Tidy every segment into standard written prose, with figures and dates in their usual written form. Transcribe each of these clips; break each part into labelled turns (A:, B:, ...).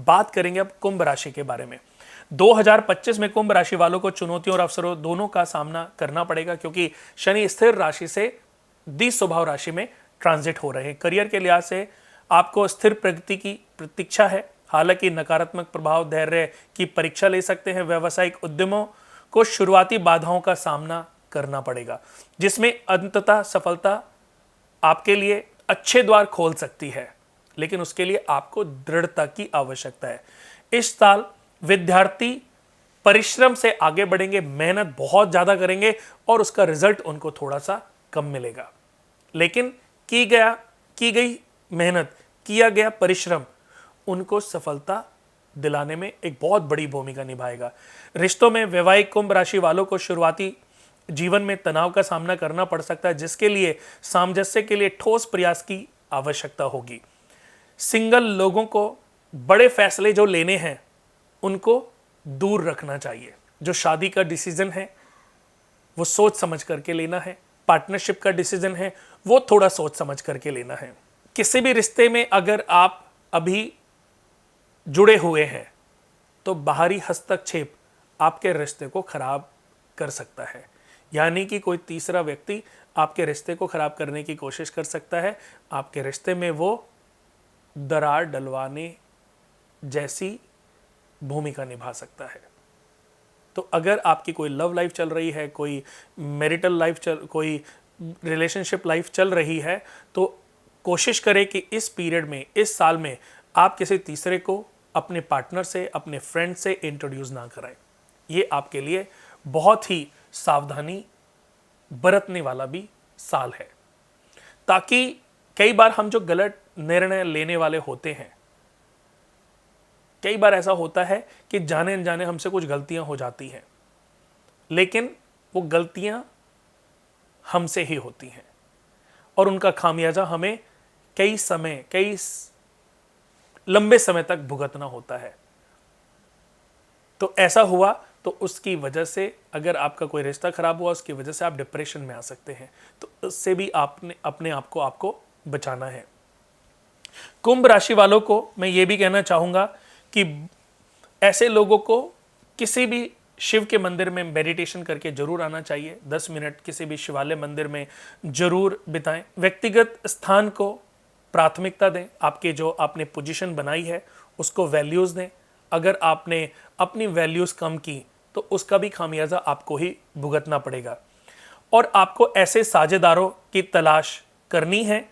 A: बात करेंगे अब कुंभ राशि के बारे में। 2025 में कुंभ राशि वालों को चुनौतियों और अवसरों दोनों का सामना करना पड़ेगा, क्योंकि शनि स्थिर राशि से द्वितीय स्वभाव राशि में ट्रांजिट हो रहे हैं। करियर के लिहाज से आपको स्थिर प्रगति की प्रतीक्षा है, हालांकि नकारात्मक प्रभाव धैर्य की परीक्षा ले सकते हैं। व्यावसायिक उद्यमों को शुरुआती बाधाओं का सामना करना पड़ेगा, जिसमें अंततः सफलता आपके लिए अच्छे द्वार खोल सकती है, लेकिन उसके लिए आपको दृढ़ता की आवश्यकता है। इस साल विद्यार्थी परिश्रम से आगे बढ़ेंगे, मेहनत बहुत ज्यादा करेंगे और उसका रिजल्ट उनको थोड़ा सा कम मिलेगा, लेकिन की गई मेहनत, किया गया परिश्रम उनको सफलता दिलाने में एक बहुत बड़ी भूमिका निभाएगा। रिश्तों में वैवाहिक कुंभ राशि वालों को शुरुआती जीवन में तनाव का सामना करना पड़ सकता है, जिसके लिए सामंजस्य के लिए ठोस प्रयास की आवश्यकता होगी। सिंगल लोगों को बड़े फैसले जो लेने हैं उनको दूर रखना चाहिए। जो शादी का डिसीजन है वो सोच समझ करके लेना है, पार्टनरशिप का डिसीजन है वो थोड़ा सोच समझ करके लेना है। किसी भी रिश्ते में अगर आप अभी जुड़े हुए हैं तो बाहरी हस्तक्षेप आपके रिश्ते को खराब कर सकता है, यानी कि कोई तीसरा व्यक्ति आपके रिश्ते को खराब करने की कोशिश कर सकता है, आपके रिश्ते में वो दरार डलवाने जैसी भूमिका निभा सकता है। तो अगर आपकी कोई लव लाइफ चल रही है, कोई मैरिटल लाइफ कोई रिलेशनशिप लाइफ चल रही है, तो कोशिश करें कि इस पीरियड में, इस साल में आप किसी तीसरे को अपने पार्टनर से, अपने फ्रेंड से इंट्रोड्यूस ना कराएं। ये आपके लिए बहुत ही सावधानी बरतने वाला भी साल है, ताकि कई बार हम जो गलत निर्णय लेने वाले होते हैं, कई बार ऐसा होता है कि जाने अनजाने हमसे कुछ गलतियां हो जाती हैं, लेकिन वो गलतियां हमसे ही होती हैं और उनका खामियाजा हमें कई लंबे समय तक भुगतना होता है। तो ऐसा हुआ तो उसकी वजह से, अगर आपका कोई रिश्ता खराब हुआ उसकी वजह से आप डिप्रेशन में आ सकते हैं, तो उससे भी आपने अपने आप को आपको बचाना है। कुंभ राशि वालों को मैं ये भी कहना चाहूंगा कि ऐसे लोगों को किसी भी शिव के मंदिर में मेडिटेशन करके जरूर आना चाहिए। 10 मिनट किसी भी शिवालय मंदिर में जरूर बिताएं। व्यक्तिगत स्थान को प्राथमिकता दें, आपके जो आपने पोजीशन बनाई है उसको वैल्यूज दें। अगर आपने अपनी वैल्यूज कम की तो उसका भी खामियाजा आपको ही भुगतना पड़ेगा। और आपको ऐसे साझेदारों की तलाश करनी है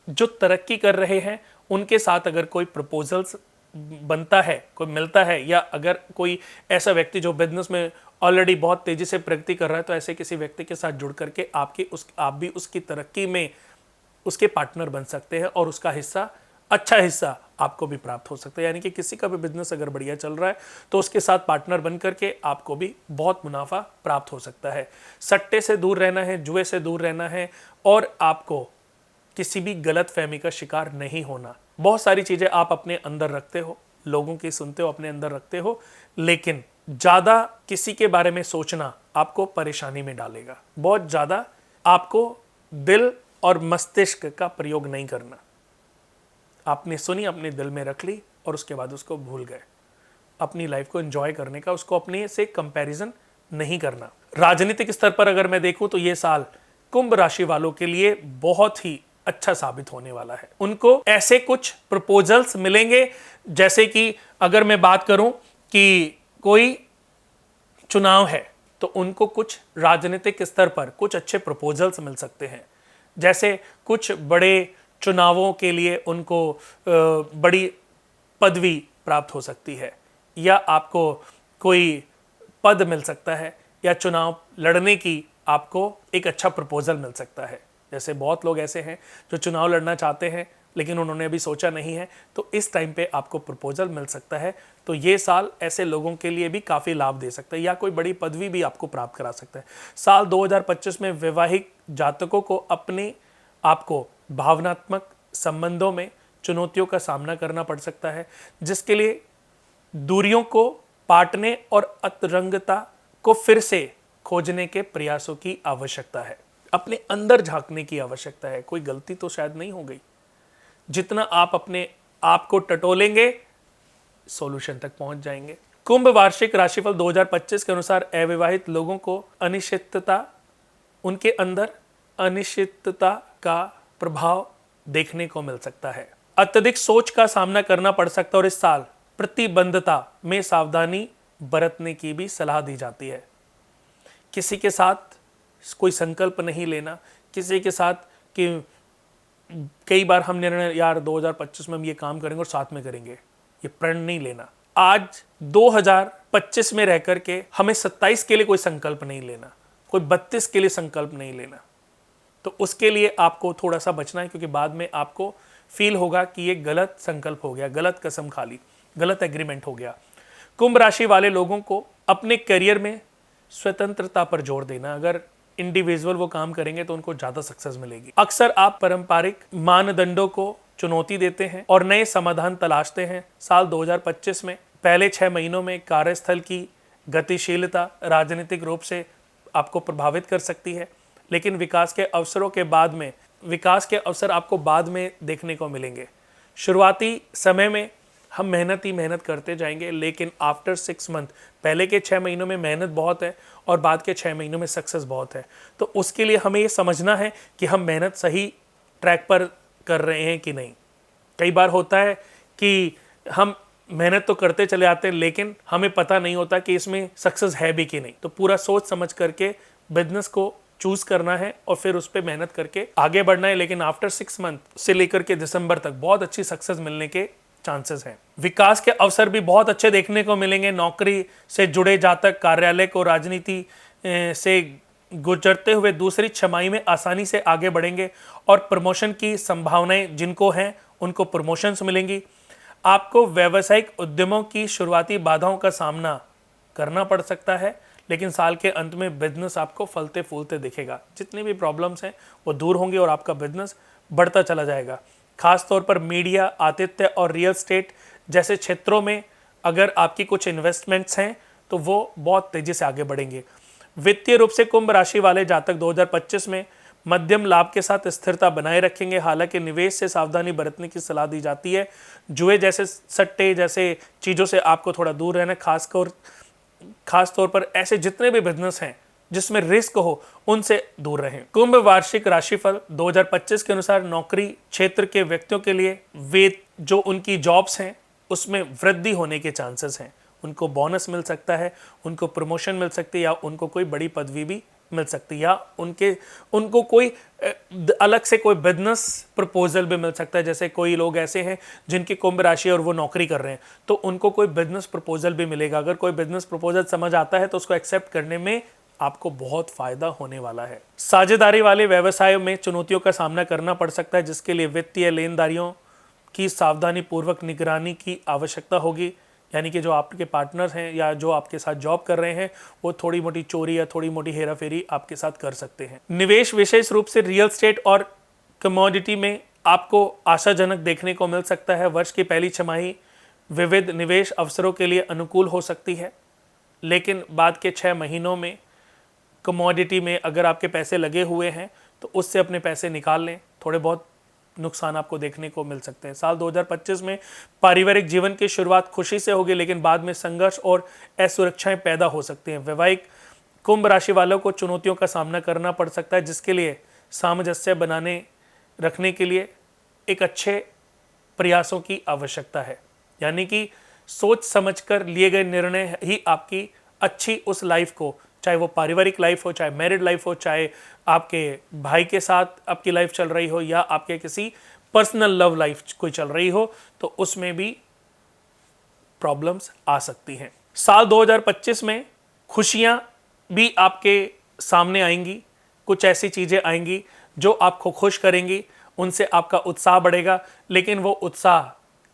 A: जो तरक्की कर रहे हैं, उनके साथ अगर कोई प्रपोजल्स बनता है, कोई मिलता है, या अगर कोई ऐसा व्यक्ति जो बिजनेस में ऑलरेडी बहुत तेजी से प्रगति कर रहा है, तो ऐसे किसी व्यक्ति के साथ जुड़ करके आप भी उसकी तरक्की में उसके पार्टनर बन सकते हैं और उसका हिस्सा, अच्छा हिस्सा आपको भी प्राप्त हो सकता है। यानी कि किसी का भी बिजनेस अगर बढ़िया चल रहा है तो उसके साथ पार्टनर बन करके आपको भी बहुत मुनाफा प्राप्त हो सकता है। सट्टे से दूर रहना है, जुए से दूर रहना है और आपको किसी भी गलत फहमी का शिकार नहीं होना। बहुत सारी चीजें आप अपने अंदर रखते हो, लोगों की सुनते हो, अपने अंदर रखते हो, लेकिन ज्यादा किसी के बारे में सोचना आपको परेशानी में डालेगा। बहुत ज्यादा आपको दिल और मस्तिष्क का प्रयोग नहीं करना। आपने सुनी, अपने दिल में रख ली और उसके बाद उसको भूल गए। अपनी लाइफ को एंजॉय करने का, उसको अपने से कंपैरिजन नहीं करना। राजनीतिक स्तर पर अगर मैं देखूं तो ये साल कुंभ राशि वालों के लिए बहुत ही अच्छा साबित होने वाला है। उनको ऐसे कुछ प्रपोजल्स मिलेंगे, जैसे कि अगर मैं बात करूं कि कोई चुनाव है तो उनको कुछ राजनीतिक स्तर पर कुछ अच्छे प्रपोजल्स मिल सकते हैं। जैसे कुछ बड़े चुनावों के लिए उनको बड़ी पदवी प्राप्त हो सकती है, या आपको कोई पद मिल सकता है, या चुनाव लड़ने की आपको एक अच्छा प्रपोजल मिल सकता है। जैसे बहुत लोग ऐसे हैं जो चुनाव लड़ना चाहते हैं लेकिन उन्होंने अभी सोचा नहीं है, तो इस टाइम पे आपको प्रपोजल मिल सकता है। तो ये साल ऐसे लोगों के लिए भी काफ़ी लाभ दे सकता है, या कोई बड़ी पदवी भी आपको प्राप्त करा सकता है। साल 2025 में वैवाहिक जातकों को अपने आपको भावनात्मक संबंधों में चुनौतियों का सामना करना पड़ सकता है, जिसके लिए दूरियों को पाटने और अंतरंगता को फिर से खोजने के प्रयासों की आवश्यकता है। अपने अंदर झांकने की आवश्यकता है। कोई गलती तो शायद नहीं हो गई। जितना आप अपने आप को टटोलेंगे, सॉल्यूशन तक पहुंच जाएंगे। कुंभ वार्षिक राशिफल 2025 के अनुसार अविवाहित लोगों को उनके अंदर अनिश्चितता का प्रभाव देखने को मिल सकता है। अत्यधिक सोच का सामना करना पड़ सकता है और इस साल प्रतिबद्धता में सावधानी बरतने की भी सलाह दी जाती है। किसी के साथ कोई संकल्प नहीं लेना, किसी के साथ कि कई बार हम निर्णय यार 2025 में हम ये काम करेंगे और साथ में करेंगे, ये प्रण नहीं लेना। आज 2025 में रह करके हमें 27 के लिए कोई संकल्प नहीं लेना, कोई 32 के लिए संकल्प नहीं लेना। तो उसके लिए आपको थोड़ा सा बचना है, क्योंकि बाद में आपको फील होगा कि ये गलत संकल्प हो गया, गलत कसम खा ली, गलत एग्रीमेंट हो गया। कुंभ राशि वाले लोगों को अपने करियर में स्वतंत्रता पर जोर देना। अगर इंडिविजुअल वो काम करेंगे तो उनको ज्यादा सक्सेस मिलेगी। अक्सर आप पारंपरिक मानदंडों को चुनौती देते हैं और नए समाधान तलाशते हैं। साल 2025 में पहले 6 महीनों में कार्यस्थल की गतिशीलता राजनीतिक रूप से आपको प्रभावित कर सकती है, लेकिन विकास के अवसर आपको बाद में देखने को मिलेंगे। शुरुआती समय में हम मेहनत करते जाएंगे, लेकिन आफ्टर 6 मंथ, पहले के 6 महीनों में मेहनत बहुत है और बाद के 6 महीनों में सक्सेस बहुत है। तो उसके लिए हमें ये समझना है कि हम मेहनत सही ट्रैक पर कर रहे हैं कि नहीं। कई बार होता है कि हम मेहनत तो करते चले आते हैं, लेकिन हमें पता नहीं होता कि इसमें सक्सेस है भी कि नहीं। तो पूरा सोच समझ करके बिजनेस को चूज करना है और फिर उस पर मेहनत करके आगे बढ़ना है। लेकिन आफ्टर 6 मंथ से लेकर के दिसंबर तक बहुत अच्छी सक्सेस मिलने के चांसेस हैं। विकास के अवसर भी बहुत अच्छे देखने को मिलेंगे। नौकरी से जुड़े जातक कार्यालय को राजनीति से गुजरते हुए दूसरी छमाही में आसानी से आगे बढ़ेंगे और प्रमोशन की संभावनाएं जिनको हैं उनको प्रमोशंस मिलेंगी। आपको व्यावसायिक उद्यमों की शुरुआती बाधाओं का सामना करना पड़ सकता है, लेकिन साल के अंत में बिजनेस आपको फलते फूलते दिखेगा। जितनी भी प्रॉब्लम्स हैं वो दूर होंगी और आपका बिजनेस बढ़ता चला जाएगा। खास तौर पर मीडिया, आतिथ्य और रियल एस्टेट जैसे क्षेत्रों में अगर आपकी कुछ इन्वेस्टमेंट्स हैं तो वो बहुत तेजी से आगे बढ़ेंगे। वित्तीय रूप से कुंभ राशि वाले जातक 2025 में मध्यम लाभ के साथ स्थिरता बनाए रखेंगे। हालांकि निवेश से सावधानी बरतने की सलाह दी जाती है। जुए जैसे सट्टे जैसे चीज़ों से आपको थोड़ा दूर रहना, खास तौर पर ऐसे जितने भी बिजनेस हैं जिसमें रिस्क हो उनसे दूर रहें। कुंभ वार्षिक राशिफल 2025 के अनुसार नौकरी क्षेत्र के व्यक्तियों के लिए वे जो उनकी जॉब्स हैं उसमें वृद्धि होने के चांसेस हैं। उनको बोनस मिल सकता है, उनको प्रमोशन मिल सकती है, या उनको कोई बड़ी पदवी भी मिल सकती है, या उनको कोई अलग से कोई बिजनेस प्रपोजल भी मिल सकता है। जैसे कोई लोग ऐसे हैं जिनकी कुंभ राशि और वो नौकरी कर रहे हैं तो उनको कोई बिजनेस प्रपोजल भी मिलेगा। अगर कोई बिजनेस प्रपोजल समझ आता है तो उसको एक्सेप्ट करने में आपको बहुत फायदा होने वाला है। साझेदारी वाले व्यवसायों में चुनौतियों का सामना करना पड़ सकता है, जिसके लिए वित्तीय लेनदारियों की सावधानी पूर्वक निगरानी की आवश्यकता होगी। यानी कि जो आपके पार्टनर हैं या जो आपके साथ जॉब कर रहे हैं वो थोड़ी मोटी चोरी या थोड़ी मोटी हेराफेरी आपके साथ कर सकते हैं। निवेश विशेष रूप से रियल एस्टेट और कमोडिटी में आपको आशाजनक देखने को मिल सकता है। वर्ष की पहली छमाही विविध निवेश अवसरों के लिए अनुकूल हो सकती है, लेकिन बाद के 6 महीनों में कमोडिटी में अगर आपके पैसे लगे हुए हैं तो उससे अपने पैसे निकाल लें। थोड़े बहुत नुकसान आपको देखने को मिल सकते हैं। साल 2025 में पारिवारिक जीवन की शुरुआत खुशी से होगी, लेकिन बाद में संघर्ष और असुरक्षाएं पैदा हो सकती हैं। वैवाहिक कुंभ राशि वालों को चुनौतियों का सामना करना पड़ सकता है, जिसके लिए सामंजस्य बनाने रखने के लिए एक अच्छे प्रयासों की आवश्यकता है। यानी कि सोच समझकर लिए गए निर्णय ही आपकी अच्छी उस लाइफ को, चाहे वो पारिवारिक लाइफ हो, चाहे मैरिड लाइफ हो, चाहे आपके भाई के साथ आपकी लाइफ चल रही हो, या आपके किसी पर्सनल लव लाइफ कोई चल रही हो, तो उसमें भी प्रॉब्लम्स आ सकती हैं। साल 2025 में खुशियां भी आपके सामने आएंगी। कुछ ऐसी चीज़ें आएंगी जो आपको खुश करेंगी, उनसे आपका उत्साह बढ़ेगा, लेकिन वो उत्साह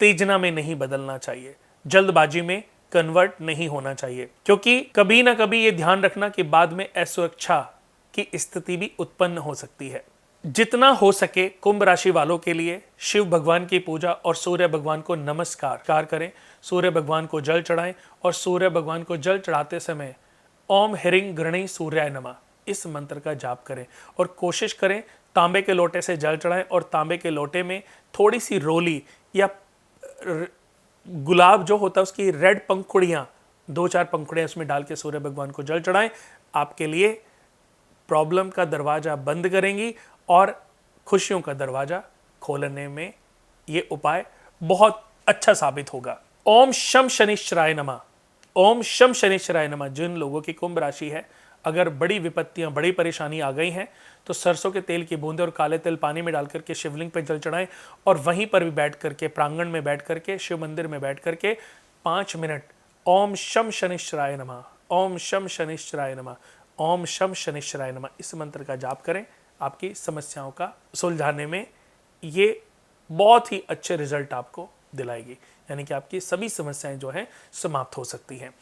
A: तेजना में नहीं बदलना चाहिए, जल्दबाजी में कन्वर्ट नहीं होना चाहिए, क्योंकि कभी ना कभी ये ध्यान रखना कि बाद में असुरक्षा की स्थिति भी उत्पन्न हो सकती है। जितना हो सके कुंभ राशि वालों के लिए शिव भगवान की पूजा और सूर्य भगवान को नमस्कार करें। सूर्य भगवान को जल चढ़ाएं और सूर्य भगवान को जल चढ़ाते समय ओम ह्रीं गृणी सूर्याय नमः इस मंत्र का जाप करें और कोशिश करें तांबे के लोटे से जल चढ़ाएं और तांबे के लोटे में थोड़ी सी रोली या गुलाब जो होता है उसकी रेड पंखुड़ियां, 2-4 पंखुड़ियां उसमें डाल के सूर्य भगवान को जल चढ़ाएं, आपके लिए प्रॉब्लम का दरवाजा बंद करेंगी और खुशियों का दरवाजा खोलने में ये उपाय बहुत अच्छा साबित होगा। ओम शम शनिश्चराय नमः। ओम शम शनिश्चराय नमः। जिन लोगों की कुंभ राशि है, अगर बड़ी विपत्तियां, बड़ी परेशानी आ गई हैं, तो सरसों के तेल की बूंदे और काले तिल पानी में डाल करके शिवलिंग पर जल चढ़ाएं और वहीं पर भी बैठ करके, प्रांगण में बैठ करके, शिव मंदिर में बैठ करके 5 मिनट ओम शम शनिश्चराय नमः, ओम शम शनिश्चराय नमः, ओम शम शनिश्चराय नमः, इस मंत्र का जाप करें। आपकी समस्याओं का सुलझाने में ये बहुत ही अच्छे रिजल्ट आपको दिलाएगी, यानी कि आपकी सभी समस्याएं जो हैं समाप्त हो सकती हैं।